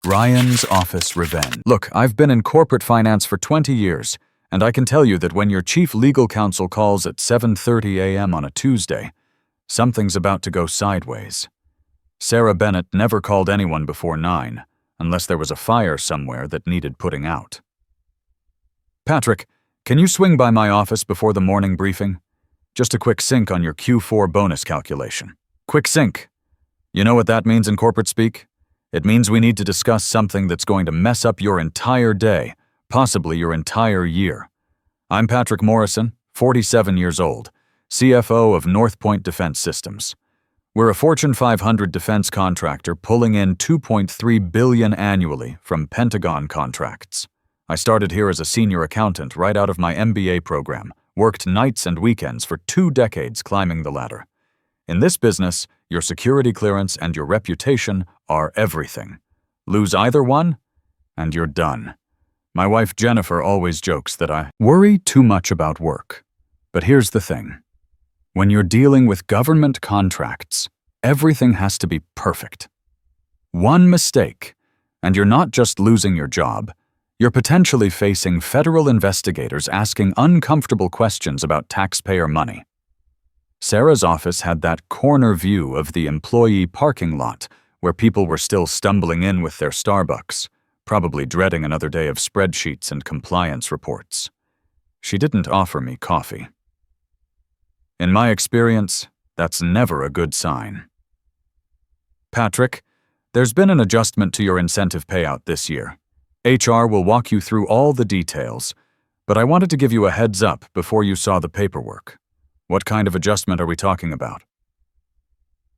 Ryan's office revenge. Look, I've been in corporate finance for 20 years, and I can tell you that when your chief legal counsel calls at 7:30 a.m. on a Tuesday, something's about to go sideways. Sarah Bennett never called anyone before 9, unless there was a fire somewhere that needed putting out. Patrick, can you swing by my office before the morning briefing? Just a quick sync on your Q4 bonus calculation. Quick sync. You know what that means in corporate speak? It means we need to discuss something that's going to mess up your entire day, possibly your entire year. I'm Patrick Morrison, 47 years old, CFO of North Point Defense Systems. We're a Fortune 500 defense contractor pulling in $2.3 billion annually from Pentagon contracts. I started here as a senior accountant right out of my MBA program, worked nights and weekends for 2 decades climbing the ladder. In this business, your security clearance and your reputation are everything. Lose either one, and you're done. My wife Jennifer always jokes that I worry too much about work. But here's the thing. When you're dealing with government contracts, everything has to be perfect. One mistake, and you're not just losing your job, you're potentially facing federal investigators asking uncomfortable questions about taxpayer money. Sarah's office had that corner view of the employee parking lot where people were still stumbling in with their Starbucks, probably dreading another day of spreadsheets and compliance reports. She didn't offer me coffee. In my experience, that's never a good sign. Patrick, there's been an adjustment to your incentive payout this year. HR will walk you through all the details, but I wanted to give you a heads up before you saw the paperwork. What kind of adjustment are we talking about?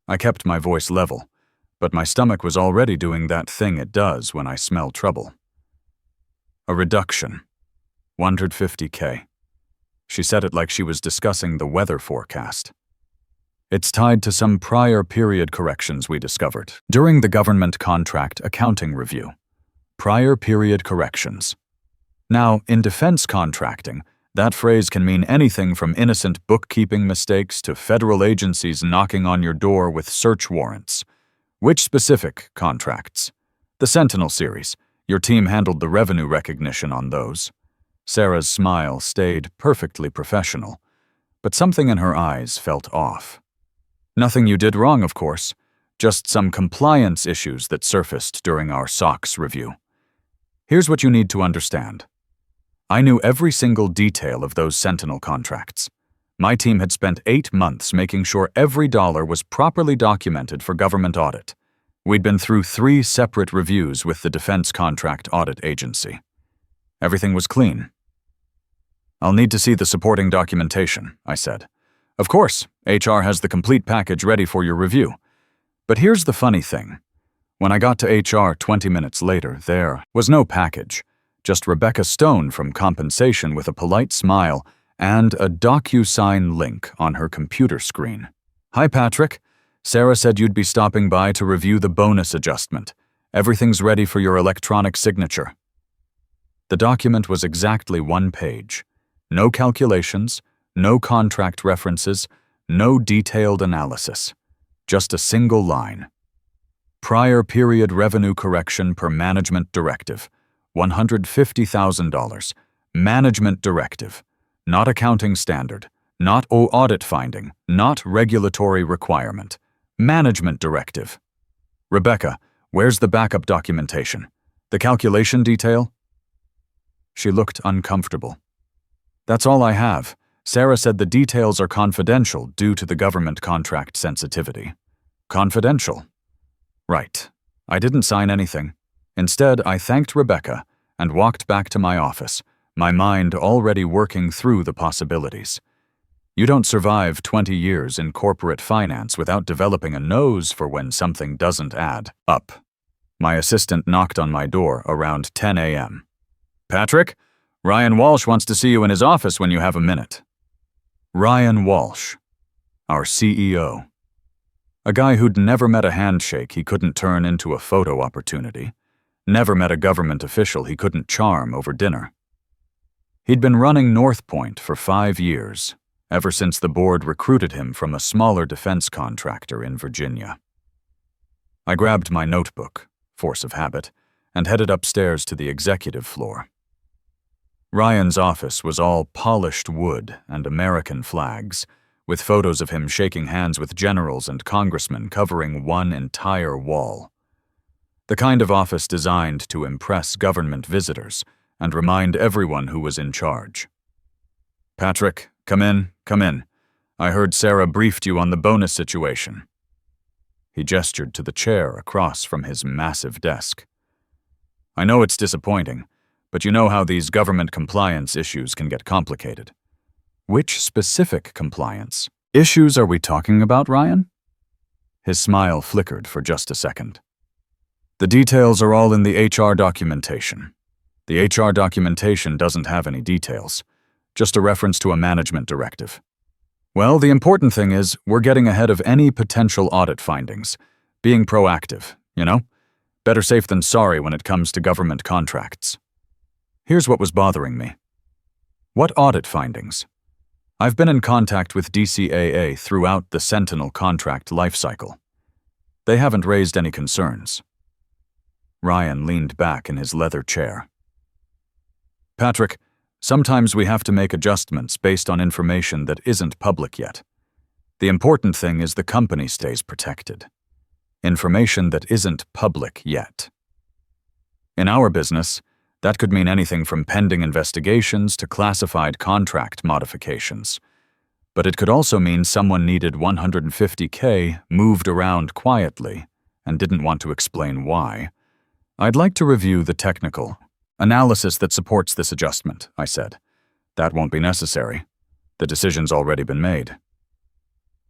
I kept my voice level, but my stomach was already doing that thing it does when I smell trouble. A reduction. $150K. She said it like she was discussing the weather forecast. It's tied to some prior period corrections we discovered during the government contract accounting review. Prior period corrections. Now, in defense contracting, that phrase can mean anything from innocent bookkeeping mistakes to federal agencies knocking on your door with search warrants. Which specific contracts? The Sentinel series. Your team handled the revenue recognition on those. Sarah's smile stayed perfectly professional, but something in her eyes felt off. Nothing you did wrong, of course, just some compliance issues that surfaced during our SOX review. Here's what you need to understand. I knew every single detail of those Sentinel contracts. My team had spent 8 months making sure every dollar was properly documented for government audit. We'd been through 3 separate reviews with the Defense Contract Audit Agency. Everything was clean. I'll need to see the supporting documentation, I said. Of course, HR has the complete package ready for your review. But here's the funny thing. When I got to HR 20 minutes later, there was no package, just Rebecca Stone from compensation with a polite smile and a DocuSign link on her computer screen. Hi, Patrick. Sarah said you'd be stopping by to review the bonus adjustment. Everything's ready for your electronic signature. The document was exactly 1 page. No calculations, no contract references, no detailed analysis. Just a single line. Prior period revenue correction per management directive. $150,000. Management directive. Not accounting standard. Not audit finding. Not regulatory requirement. Management directive. Rebecca, where's the backup documentation? The calculation detail? She looked uncomfortable. That's all I have. Sarah said the details are confidential due to the government contract sensitivity. Confidential? Right. I didn't sign anything. Instead, I thanked Rebecca and walked back to my office, my mind already working through the possibilities. You don't survive 20 years in corporate finance without developing a nose for when something doesn't add up. My assistant knocked on my door around 10 a.m. Patrick, Ryan Walsh wants to see you in his office when you have a minute. Ryan Walsh, our CEO. A guy who'd never met a handshake he couldn't turn into a photo opportunity. Never met a government official he couldn't charm over dinner. He'd been running North Point for 5 years, ever since the board recruited him from a smaller defense contractor in Virginia. I grabbed my notebook, force of habit, and headed upstairs to the executive floor. Ryan's office was all polished wood and American flags, with photos of him shaking hands with generals and congressmen covering one entire wall. The kind of office designed to impress government visitors and remind everyone who was in charge. "Patrick, come in, come in. I heard Sarah briefed you on the bonus situation." He gestured to the chair across from his massive desk. "I know it's disappointing, but you know how these government compliance issues can get complicated." "Which specific compliance issues are we talking about, Ryan?" His smile flickered for just a second. "The details are all in the HR documentation. The HR documentation doesn't have any details, just a reference to a management directive. Well, the important thing is we're getting ahead of any potential audit findings, being proactive, you know? Better safe than sorry when it comes to government contracts." Here's what was bothering me. "What audit findings?" "I've been in contact with DCAA throughout the Sentinel contract lifecycle. They haven't raised any concerns." Ryan leaned back in his leather chair. "Patrick, sometimes we have to make adjustments based on information that isn't public yet. The important thing is the company stays protected. Information that isn't public yet. In our business, that could mean anything from pending investigations to classified contract modifications. But it could also mean someone needed $150K moved around quietly and didn't want to explain why. I'd like to review the technical analysis that supports this adjustment," I said. "That won't be necessary. The decision's already been made."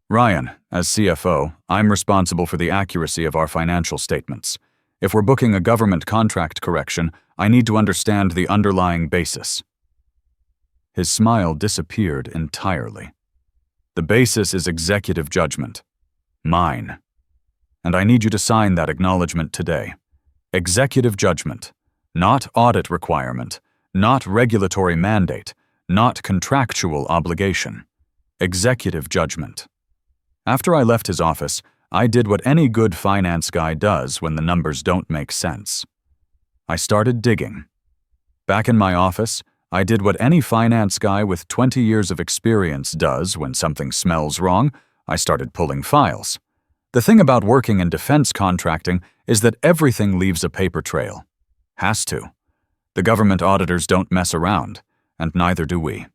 "Ryan, as CFO, I'm responsible for the accuracy of our financial statements. If we're booking a government contract correction, I need to understand the underlying basis." His smile disappeared entirely. "The basis is executive judgment. Mine. And I need you to sign that acknowledgement today. Executive judgment. Not audit requirement, not regulatory mandate, not contractual obligation. Executive judgment." After I left his office, I did what any good finance guy does when the numbers don't make sense. I started digging. Back in my office, I did what any finance guy with 20 years of experience does when something smells wrong. I started pulling files. The thing about working in defense contracting is that everything leaves a paper trail. Has to. The government auditors don't mess around, and neither do we.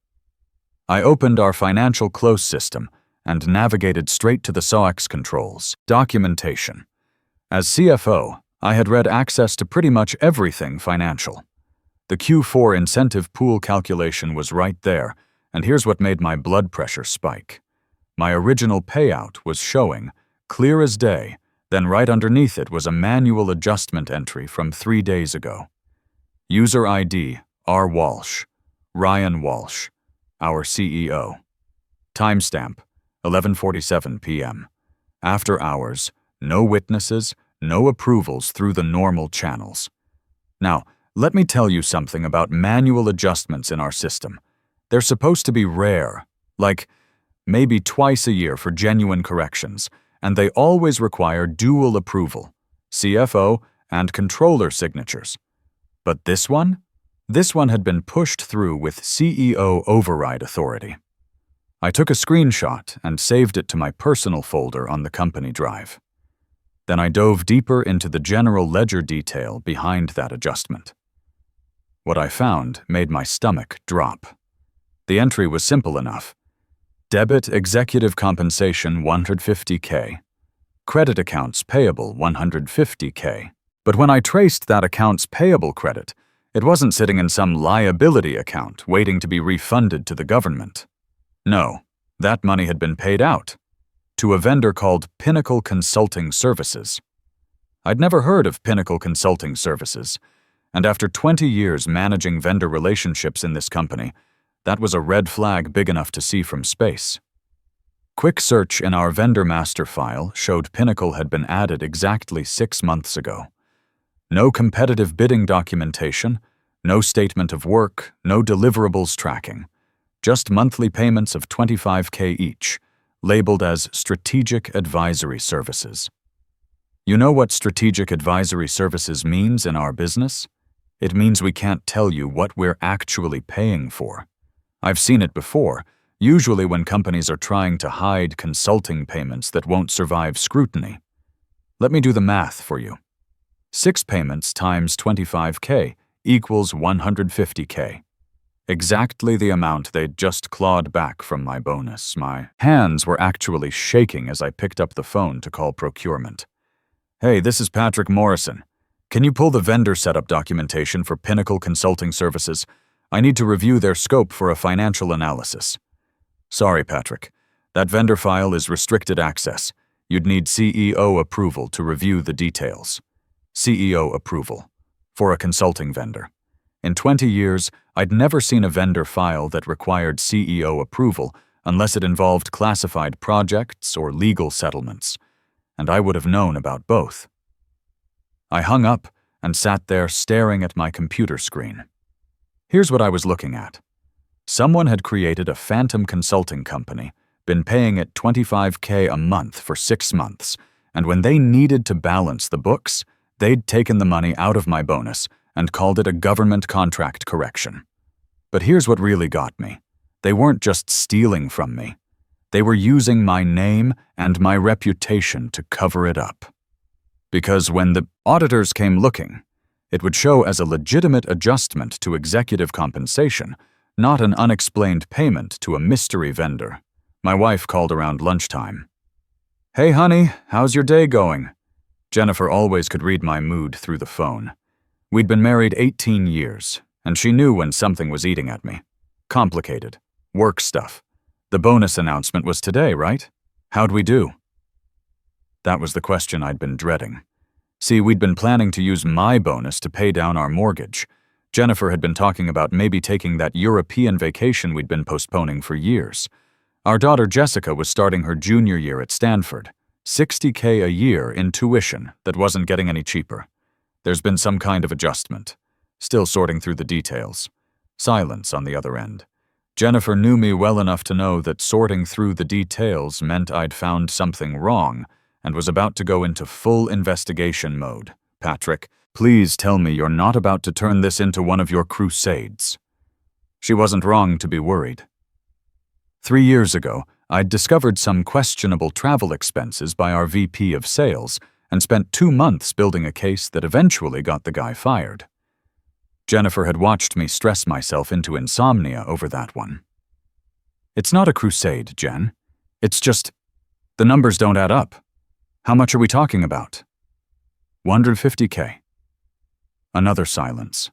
I opened our financial close system and navigated straight to the SOX controls. Documentation. As CFO, I had read access to pretty much everything financial. The Q4 incentive pool calculation was right there, and here's what made my blood pressure spike. My original payout was showing, clear as day, then right underneath it was a manual adjustment entry from 3 days ago. User ID, R. Walsh. Ryan Walsh, our CEO. Timestamp, 11:47 p.m. After hours, no witnesses, no approvals through the normal channels. Now, let me tell you something about manual adjustments in our system. They're supposed to be rare, like maybe twice a year for genuine corrections, and they always require dual approval, CFO and controller signatures. But this one had been pushed through with CEO override authority. I took a screenshot and saved it to my personal folder on the company drive. Then I dove deeper into the general ledger detail behind that adjustment. What I found made my stomach drop. The entry was simple enough. Debit executive compensation $150K. Credit accounts payable $150K. But when I traced that accounts payable credit, it wasn't sitting in some liability account waiting to be refunded to the government. No, that money had been paid out to a vendor called Pinnacle Consulting Services. I'd never heard of Pinnacle Consulting Services, and after 20 years managing vendor relationships in this company, that was a red flag big enough to see from space. Quick search in our vendor master file showed Pinnacle had been added exactly 6 months ago. No competitive bidding documentation, no statement of work, no deliverables tracking. Just monthly payments of $25K each, labeled as Strategic Advisory Services. You know what strategic advisory services means in our business? It means we can't tell you what we're actually paying for. I've seen it before, usually when companies are trying to hide consulting payments that won't survive scrutiny. Let me do the math for you. 6 payments times 25K equals 150K. Exactly the amount they'd just clawed back from my bonus. My hands were actually shaking as I picked up the phone to call procurement. Hey, this is Patrick Morrison. Can you pull the vendor setup documentation for Pinnacle Consulting Services? I need to review their scope for a financial analysis. Sorry, Patrick. That vendor file is restricted access. You'd need CEO approval to review the details. CEO approval. For a consulting vendor. In 20 years, I'd never seen a vendor file that required CEO approval unless it involved classified projects or legal settlements. And I would have known about both. I hung up and sat there staring at my computer screen. Here's what I was looking at. Someone had created a phantom consulting company, been paying it $25K a month for 6 months, and when they needed to balance the books, they'd taken the money out of my bonus and called it a government contract correction. But here's what really got me. They weren't just stealing from me. They were using my name and my reputation to cover it up. Because when the auditors came looking, it would show as a legitimate adjustment to executive compensation, not an unexplained payment to a mystery vendor. My wife called around lunchtime. Hey honey, how's your day going? Jennifer always could read my mood through the phone. We'd been married 18 years, and she knew when something was eating at me. Complicated. Work stuff. The bonus announcement was today, right? How'd we do? That was the question I'd been dreading. See, we'd been planning to use my bonus to pay down our mortgage. Jennifer had been talking about maybe taking that European vacation we'd been postponing for years. Our daughter Jessica was starting her junior year at Stanford. $60K a year in tuition that wasn't getting any cheaper. There's been some kind of adjustment. Still sorting through the details. Silence on the other end. Jennifer knew me well enough to know that sorting through the details meant I'd found something wrong and was about to go into full investigation mode. Patrick, please tell me you're not about to turn this into one of your crusades. She wasn't wrong to be worried. 3 years ago, I'd discovered some questionable travel expenses by our VP of sales and spent 2 months building a case that eventually got the guy fired. Jennifer had watched me stress myself into insomnia over that one. It's not a crusade, Jen. It's just, the numbers don't add up. How much are we talking about? 150K. Another silence.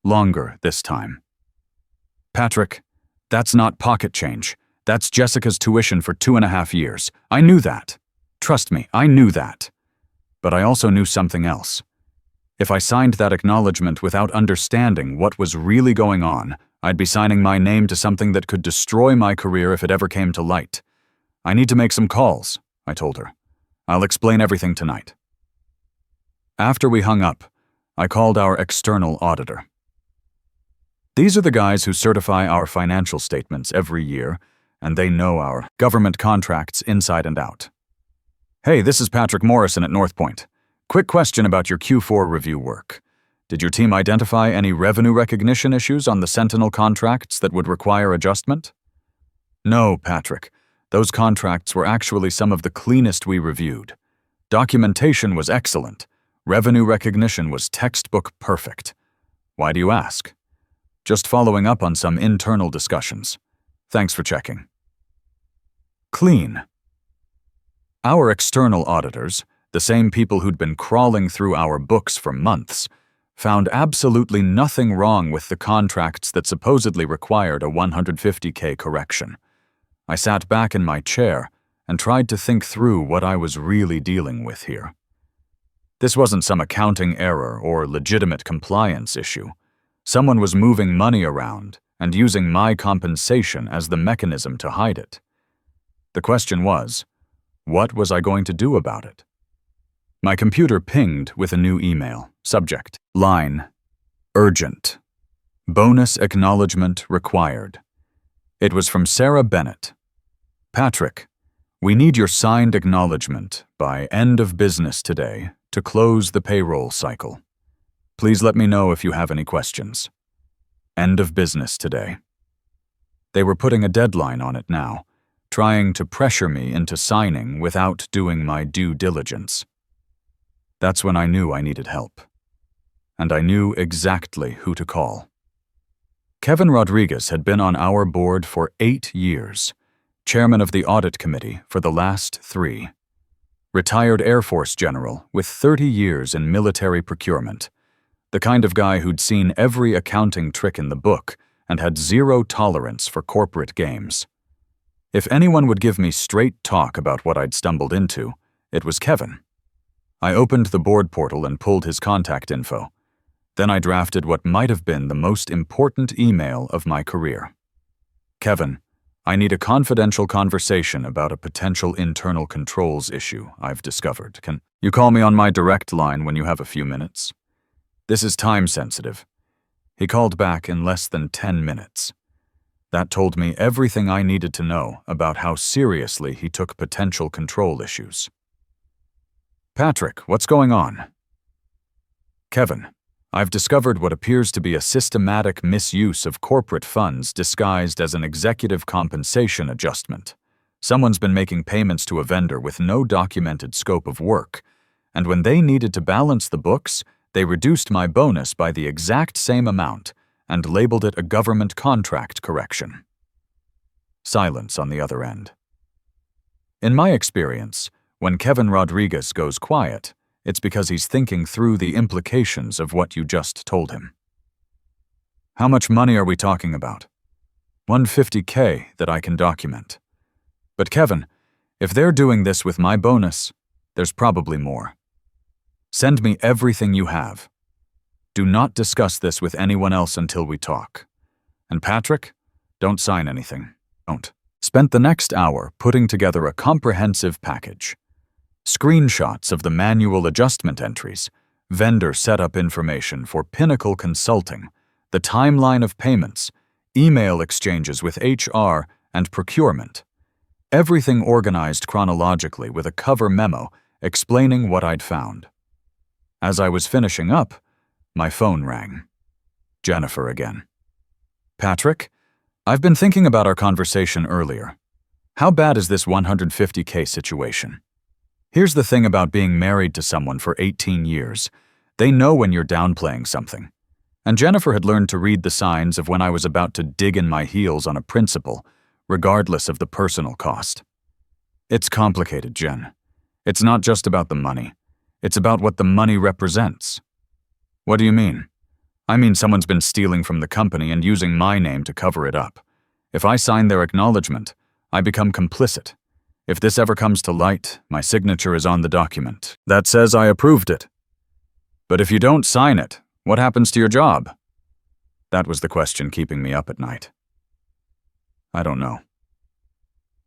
Longer this time. Patrick, that's not pocket change. That's Jessica's tuition for 2.5 years. I knew that. Trust me, I knew that. But I also knew something else. If I signed that acknowledgement without understanding what was really going on, I'd be signing my name to something that could destroy my career if it ever came to light. I need to make some calls, I told her. I'll explain everything tonight. After we hung up, I called our external auditor. These are the guys who certify our financial statements every year, and they know our government contracts inside and out. Hey, this is Patrick Morrison at North Point. Quick question about your Q4 review work. Did your team identify any revenue recognition issues on the Sentinel contracts that would require adjustment? No, Patrick. Those contracts were actually some of the cleanest we reviewed. Documentation was excellent. Revenue recognition was textbook perfect. Why do you ask? Just following up on some internal discussions. Thanks for checking. Clean. Our external auditors, the same people who'd been crawling through our books for months, found absolutely nothing wrong with the contracts that supposedly required a 150K correction. I sat back in my chair and tried to think through what I was really dealing with here. This wasn't some accounting error or legitimate compliance issue. Someone was moving money around and using my compensation as the mechanism to hide it. The question was, what was I going to do about it? My computer pinged with a new email. Subject, line, urgent. Bonus acknowledgement required. It was from Sarah Bennett. Patrick, We need your signed acknowledgement by end of business today to close the payroll cycle. Please let me know if you have any questions. End of business today. They were putting a deadline on it now, trying to pressure me into signing without doing my due diligence. That's when I knew I needed help. And I knew exactly who to call. Kevin Rodriguez had been on our board for 8 years, chairman of the audit committee for the last 3. Retired Air Force general with 30 years in military procurement, the kind of guy who'd seen every accounting trick in the book and had zero tolerance for corporate games. If anyone would give me straight talk about what I'd stumbled into, it was Kevin. I opened the board portal and pulled his contact info. Then I drafted what might have been the most important email of my career. Kevin, I need a confidential conversation about a potential internal controls issue I've discovered. Can you call me on my direct line when you have a few minutes? This is time sensitive. He called back in less than 10 minutes. That told me everything I needed to know about how seriously he took potential control issues. Patrick, what's going on? Kevin, I've discovered what appears to be a systematic misuse of corporate funds disguised as an executive compensation adjustment. Someone's been making payments to a vendor with no documented scope of work, and when they needed to balance the books, they reduced my bonus by the exact same amount and labeled it a government contract correction. Silence on the other end. In my experience, when Kevin Rodriguez goes quiet, it's because he's thinking through the implications of what you just told him. How much money are we talking about? $150K that I can document. But Kevin, if they're doing this with my bonus, there's probably more. Send me everything you have. Do not discuss this with anyone else until we talk. And Patrick, don't sign anything. Don't. Spent the next hour putting together a comprehensive package. Screenshots of the manual adjustment entries, vendor setup information for Pinnacle Consulting, the timeline of payments, email exchanges with HR and procurement. Everything organized chronologically with a cover memo explaining what I'd found. As I was finishing up, my phone rang. Jennifer again. Patrick, I've been thinking about our conversation earlier. How bad is this $150K situation? Here's the thing about being married to someone for 18 years. They know when you're downplaying something. And Jennifer had learned to read the signs of when I was about to dig in my heels on a principle, regardless of the personal cost. It's complicated, Jen. It's not just about the money. It's about what the money represents. What do you mean? I mean someone's been stealing from the company and using my name to cover it up. If I sign their acknowledgement, I become complicit. If this ever comes to light, my signature is on the document. That says I approved it. But if you don't sign it, what happens to your job? That was the question keeping me up at night. I don't know.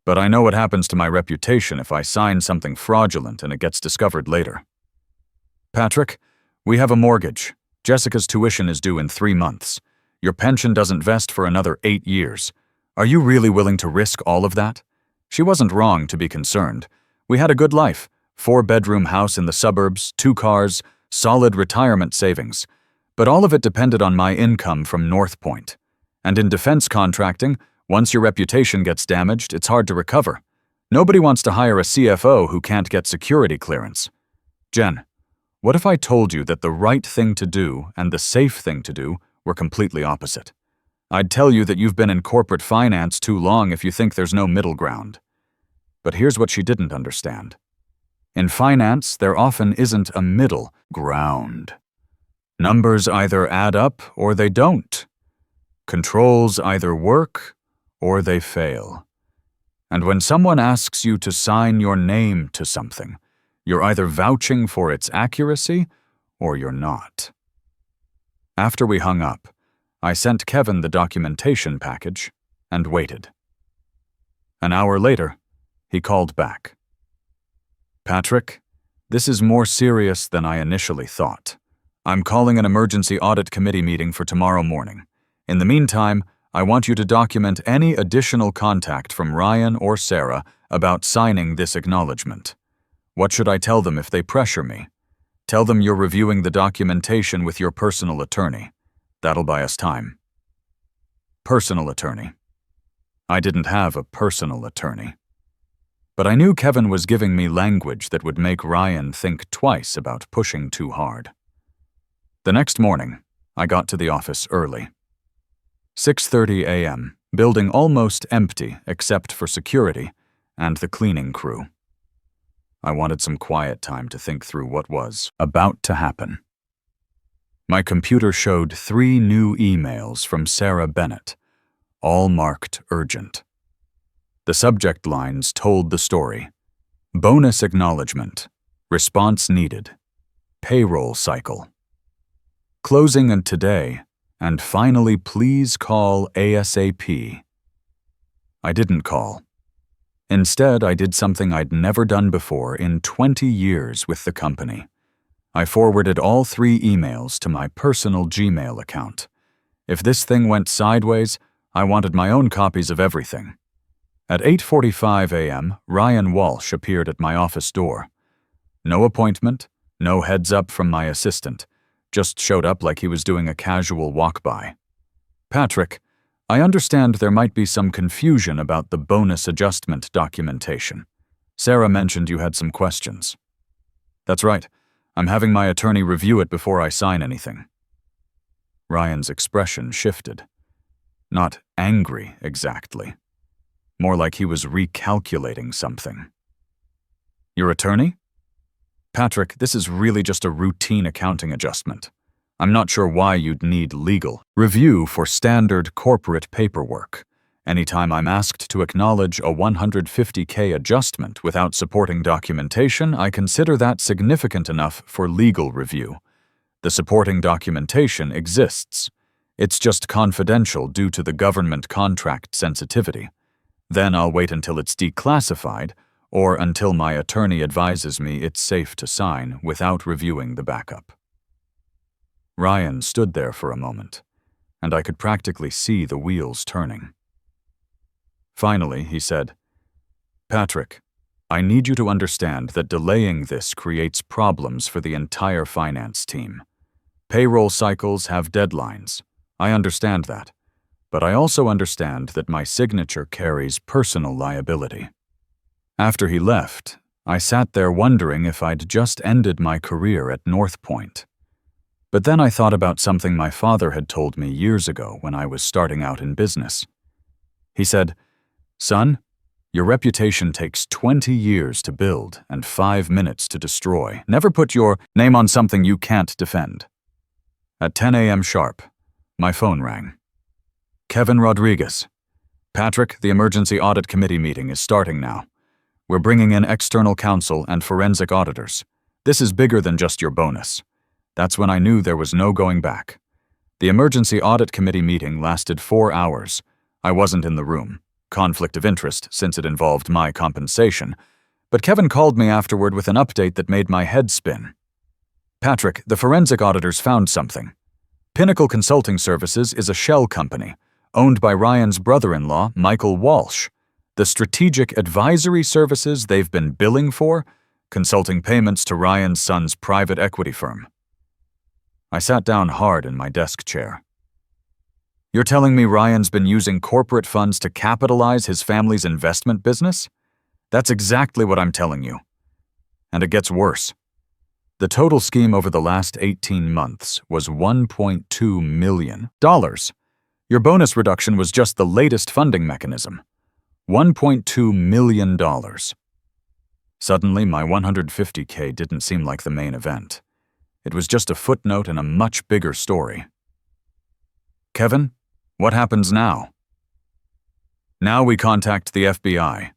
But I know what happens to my reputation if I sign something fraudulent and it gets discovered later. Patrick, we have a mortgage. Jessica's tuition is due in 3 months. Your pension doesn't vest for another 8 years. Are you really willing to risk all of that? She wasn't wrong to be concerned. We had a good life, 4-bedroom house in the suburbs, 2 cars, solid retirement savings. But all of it depended on my income from North Point. And in defense contracting, once your reputation gets damaged, it's hard to recover. Nobody wants to hire a CFO who can't get security clearance. Jen, what if I told you that the right thing to do and the safe thing to do were completely opposite? I'd tell you that you've been in corporate finance too long if you think there's no middle ground. But here's what she didn't understand. In finance, there often isn't a middle ground. Numbers either add up or they don't. Controls either work or they fail. And when someone asks you to sign your name to something, you're either vouching for its accuracy or you're not. After we hung up, I sent Kevin the documentation package and waited. An hour later, he called back. Patrick, this is more serious than I initially thought. I'm calling an emergency audit committee meeting for tomorrow morning. In the meantime, I want you to document any additional contact from Ryan or Sarah about signing this acknowledgement. What should I tell them if they pressure me? Tell them you're reviewing the documentation with your personal attorney. That'll buy us time. Personal attorney. I didn't have a personal attorney. But I knew Kevin was giving me language that would make Ryan think twice about pushing too hard. The next morning, I got to the office early. 6:30 a.m., building almost empty except for security and the cleaning crew. I wanted some quiet time to think through what was about to happen. My computer showed 3 new emails from Sarah Bennett, all marked urgent. The subject lines told the story. Bonus acknowledgement. Response needed. Payroll cycle. Closing and today, and finally please call ASAP. I didn't call. Instead, I did something I'd never done before in 20 years with the company. I forwarded all 3 emails to my personal Gmail account. If this thing went sideways, I wanted my own copies of everything. At 8:45 a.m., Ryan Walsh appeared at my office door. No appointment, no heads up from my assistant, just showed up like he was doing a casual walk-by. Patrick, I understand there might be some confusion about the bonus adjustment documentation. Sarah mentioned you had some questions. That's right. I'm having my attorney review it before I sign anything. Ryan's expression shifted. Not angry, exactly. More like he was recalculating something. Your attorney? Patrick, this is really just a routine accounting adjustment. I'm not sure why you'd need legal review for standard corporate paperwork. Anytime I'm asked to acknowledge a $150K adjustment without supporting documentation, I consider that significant enough for legal review. The supporting documentation exists. It's just confidential due to the government contract sensitivity. Then I'll wait until it's declassified or until my attorney advises me it's safe to sign without reviewing the backup. Ryan stood there for a moment, and I could practically see the wheels turning. Finally, he said, Patrick, I need you to understand that delaying this creates problems for the entire finance team. Payroll cycles have deadlines. I understand that. But I also understand that my signature carries personal liability. After he left, I sat there wondering if I'd just ended my career at North Point. But then I thought about something my father had told me years ago when I was starting out in business. He said, Son, your reputation takes 20 years to build and 5 minutes to destroy. Never put your name on something you can't defend. At 10 a.m. sharp, my phone rang. Kevin Rodriguez. Patrick, the Emergency Audit Committee meeting is starting now. We're bringing in external counsel and forensic auditors. This is bigger than just your bonus. That's when I knew there was no going back. The Emergency Audit Committee meeting lasted 4 hours. I wasn't in the room. Conflict of interest, since it involved my compensation. But Kevin called me afterward with an update that made my head spin. Patrick, the forensic auditors found something. Pinnacle Consulting Services is a shell company, owned by Ryan's brother-in-law, Michael Walsh. The strategic advisory services they've been billing for, consulting payments to Ryan's son's private equity firm. I sat down hard in my desk chair. You're telling me Ryan's been using corporate funds to capitalize his family's investment business? That's exactly what I'm telling you. And it gets worse. The total scheme over the last 18 months was $1.2 million. Your bonus reduction was just the latest funding mechanism. $1.2 million. Suddenly, my $150K didn't seem like the main event. It was just a footnote in a much bigger story. Kevin, what happens now? Now we contact the FBI.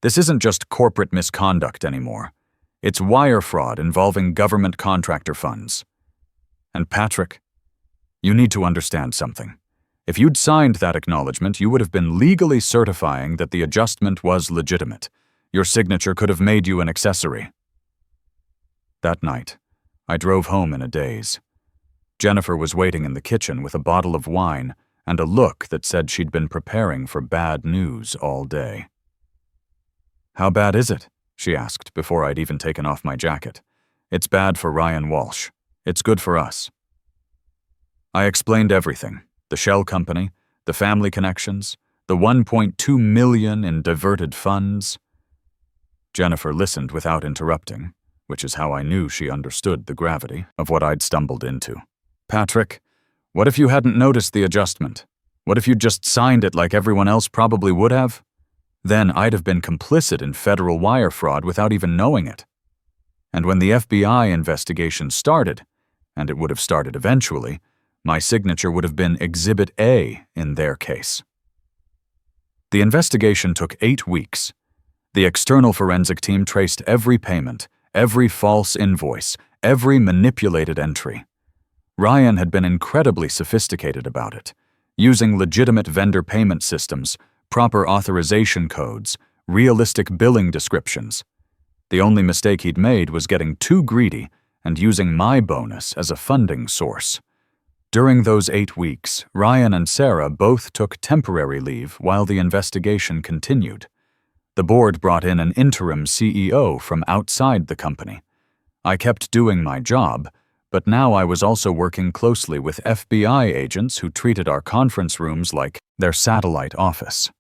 This isn't just corporate misconduct anymore. It's wire fraud involving government contractor funds. And Patrick, you need to understand something. If you'd signed that acknowledgement, you would have been legally certifying that the adjustment was legitimate. Your signature could have made you an accessory. That night, I drove home in a daze. Jennifer was waiting in the kitchen with a bottle of wine and a look that said she'd been preparing for bad news all day. "How bad is it?" she asked before I'd even taken off my jacket. "It's bad for Ryan Walsh. It's good for us." I explained everything: the shell company, the family connections, the $1.2 million in diverted funds. Jennifer listened without interrupting, which is how I knew she understood the gravity of what I'd stumbled into. "Patrick, what if you hadn't noticed the adjustment? What if you'd just signed it like everyone else probably would have? Then I'd have been complicit in federal wire fraud without even knowing it. And when the FBI investigation started, and it would have started eventually, my signature would have been Exhibit A in their case." The investigation took 8 weeks. The external forensic team traced every payment, every false invoice, every manipulated entry. Ryan had been incredibly sophisticated about it, using legitimate vendor payment systems, proper authorization codes, realistic billing descriptions. The only mistake he'd made was getting too greedy and using my bonus as a funding source. During those 8 weeks, Ryan and Sarah both took temporary leave while the investigation continued. The board brought in an interim CEO from outside the company. I kept doing my job, but now I was also working closely with FBI agents who treated our conference rooms like their satellite office.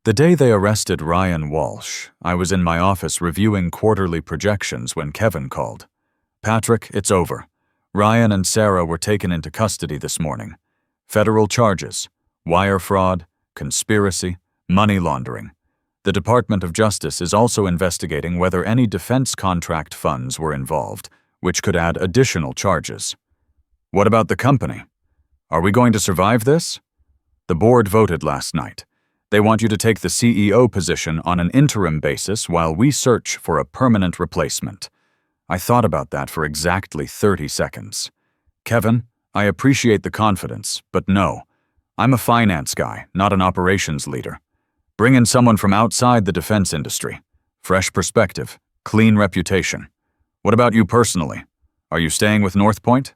The day they arrested Ryan Walsh, I was in my office reviewing quarterly projections when Kevin called. "Patrick, it's over. Ryan and Sarah were taken into custody this morning. Federal charges: wire fraud, conspiracy, money laundering. The Department of Justice is also investigating whether any defense contract funds were involved, which could add additional charges." "What about the company? Are we going to survive this?" "The board voted last night. They want you to take the CEO position on an interim basis while we search for a permanent replacement." I thought about that for exactly 30 seconds. "Kevin, I appreciate the confidence, but no. I'm a finance guy, not an operations leader. Bring in someone from outside the defense industry. Fresh perspective, clean reputation. What about you personally? Are you staying with North Point?"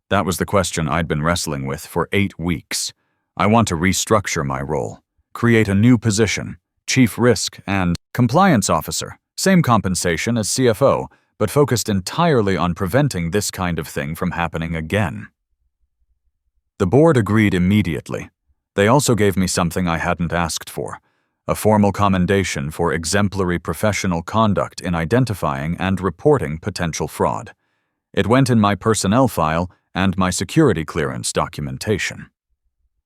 That was the question I'd been wrestling with for 8 weeks. I want to restructure my role, create a new position, Chief Risk and Compliance Officer, same compensation as CFO, but focused entirely on preventing this kind of thing from happening again. The board agreed immediately. They also gave me something I hadn't asked for: a formal commendation for exemplary professional conduct in identifying and reporting potential fraud. It went in my personnel file and my security clearance documentation.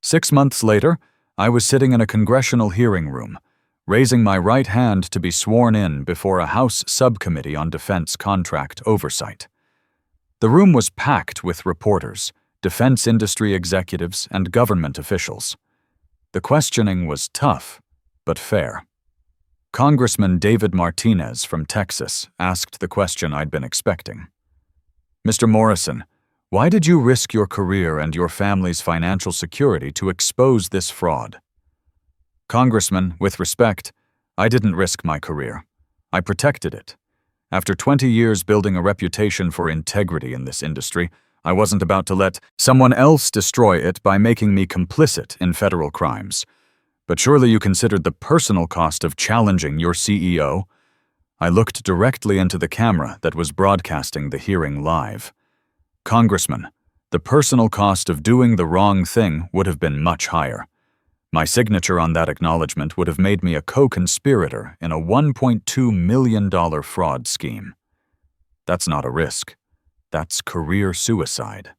6 months later, I was sitting in a congressional hearing room, raising my right hand to be sworn in before a House subcommittee on defense contract oversight. The room was packed with reporters, defense industry executives, and government officials. The questioning was tough, but fair. Congressman David Martinez from Texas asked the question I'd been expecting. "Mr. Morrison, why did you risk your career and your family's financial security to expose this fraud?" "Congressman, with respect, I didn't risk my career. I protected it. After 20 years building a reputation for integrity in this industry, I wasn't about to let someone else destroy it by making me complicit in federal crimes. But surely you considered the personal cost of challenging your CEO?" I looked directly into the camera that was broadcasting the hearing live. "Congressman, the personal cost of doing the wrong thing would have been much higher. My signature on that acknowledgement would have made me a co-conspirator in a $1.2 million fraud scheme. That's not a risk. That's career suicide."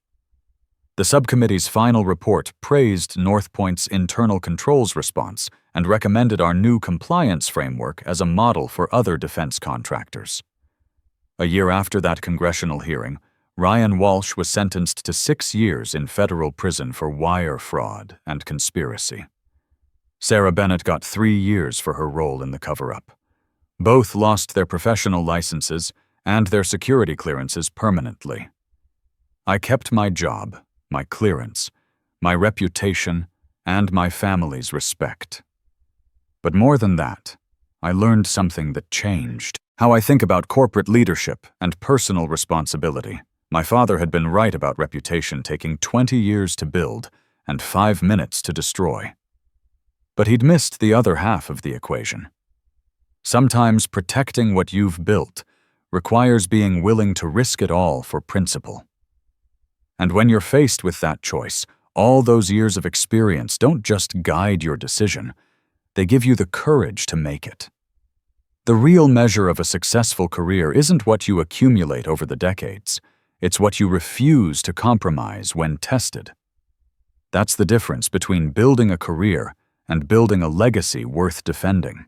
The subcommittee's final report praised North Point's internal controls response and recommended our new compliance framework as a model for other defense contractors. A year after that congressional hearing, Ryan Walsh was sentenced to 6 years in federal prison for wire fraud and conspiracy. Sarah Bennett got 3 years for her role in the cover-up. Both lost their professional licenses and their security clearances permanently. I kept my job, my clearance, my reputation, and my family's respect. But more than that, I learned something that changed how I think about corporate leadership and personal responsibility. My father had been right about reputation taking 20 years to build and 5 minutes to destroy. But he'd missed the other half of the equation. Sometimes protecting what you've built requires being willing to risk it all for principle. And when you're faced with that choice, all those years of experience don't just guide your decision, they give you the courage to make it. The real measure of a successful career isn't what you accumulate over the decades, it's what you refuse to compromise when tested. That's the difference between building a career and building a legacy worth defending.